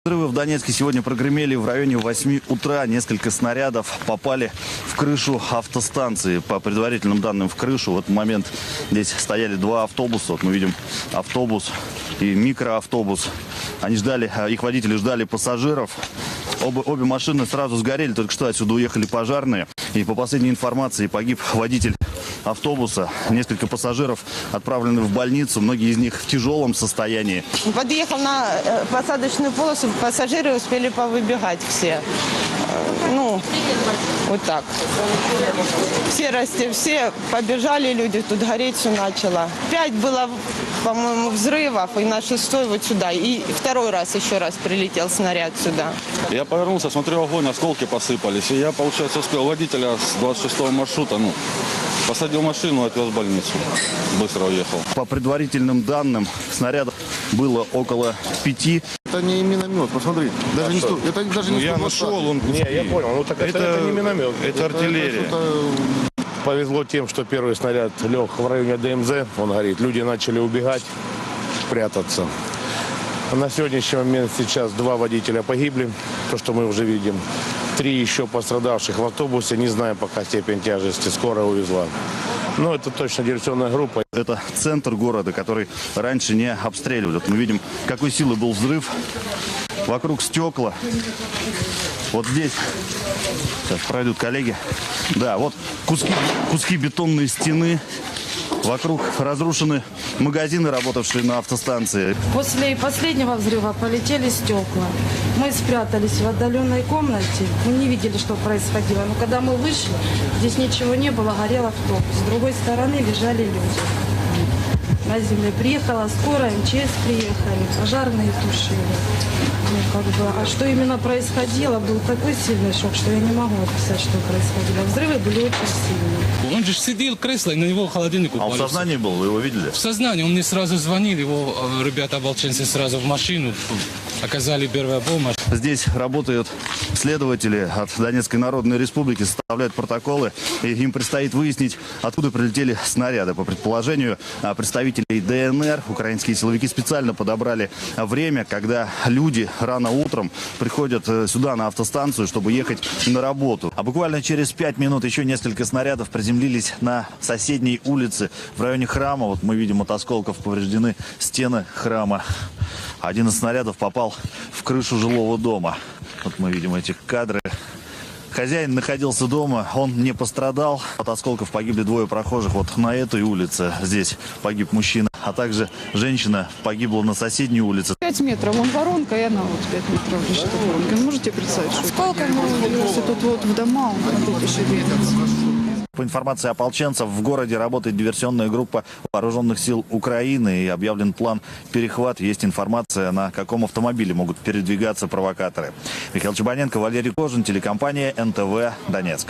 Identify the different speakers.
Speaker 1: Взрывы в Донецке сегодня прогремели в районе 8 утра. Несколько снарядов попали в крышу автостанции. По предварительным данным, в крышу в этот момент здесь стояли два автобуса. Вот мы видим автобус и микроавтобус. Они ждали, их водители ждали пассажиров. Обе машины сразу сгорели, только что отсюда уехали пожарные. И по последней информации погиб водитель автобуса. Несколько пассажиров отправлены в больницу, многие из них в тяжелом состоянии.
Speaker 2: Подъехал на посадочную полосу, пассажиры успели повыбегать все. Ну, вот так. Все побежали люди, тут гореть все начало. 5 было, по-моему, взрывов, и на 6-й вот сюда. И второй раз еще раз прилетел снаряд сюда.
Speaker 3: Я повернулся, смотрю, огонь, осколки посыпались. И я, получается, успел водителя с 26-го маршрута, посадил машину, отвез в больницу. Быстро уехал.
Speaker 1: По предварительным данным, снарядов было около 5.
Speaker 4: Это не миномет, посмотри. Даже не сто, это даже не 120.
Speaker 3: Я нашел, он...
Speaker 5: Не, я понял. Ну так это не миномет.
Speaker 3: Это артиллерия.
Speaker 5: Повезло тем, что первый снаряд лег в районе ДМЗ, он горит. Люди начали убегать, прятаться. На сегодняшний момент сейчас 2 водителя погибли, то, что мы уже видим. 3 еще пострадавших в автобусе, не знаем пока степень тяжести, скорая увезла. Но это точно диверсионная группа.
Speaker 1: Это центр города, который раньше не обстреливали. Вот мы видим, какой силы был взрыв. Вокруг стекла. Вот здесь. Сейчас пройдут коллеги. Да, вот куски бетонной стены. Вокруг разрушены магазины, работавшие на автостанции.
Speaker 6: После последнего взрыва полетели стекла. Мы спрятались в отдаленной комнате. Мы не видели, что происходило. Но когда мы вышли, здесь ничего не было, горел автобус. С другой стороны лежали люди. На земле приехала скорая, МЧС приехали, пожарные тушили. А что именно происходило, был такой сильный шок, что я не могу описать, что происходило. Взрывы были очень сильные.
Speaker 7: Он же сидел в кресле, и на него холодильник упал.
Speaker 1: А он в сознании был, вы его видели?
Speaker 7: В сознании. Он мне сразу звонил, его ребята-ополченцы сразу в машину, оказали первую помощь.
Speaker 1: Здесь работают следователи от Донецкой Народной Республики, составляют протоколы, и им предстоит выяснить, откуда прилетели снаряды. По предположению представителей ДНР, украинские силовики специально подобрали время, когда люди рано утром приходят сюда на автостанцию, чтобы ехать на работу. А буквально через 5 минут еще несколько снарядов приземлились на соседней улице в районе храма. Вот мы видим, от осколков повреждены стены храма. Один из снарядов попал в крышу жилого дома. Вот мы видим эти кадры. Хозяин находился дома, он не пострадал. От осколков погибли 2 прохожих. Вот на этой улице здесь погиб мужчина, а также женщина погибла на соседней улице.
Speaker 8: 5 метров, вон воронка, и она вот 5 метров лежит от воронки. Вы можете представить, что сколько если тут вот в дома, он тут еще двигается.
Speaker 1: По информации ополченцев, в городе работает диверсионная группа вооруженных сил Украины и объявлен план перехват. Есть информация, на каком автомобиле могут передвигаться провокаторы. Михаил Чебаненко, Валерий Кожин, телекомпания НТВ, Донецк.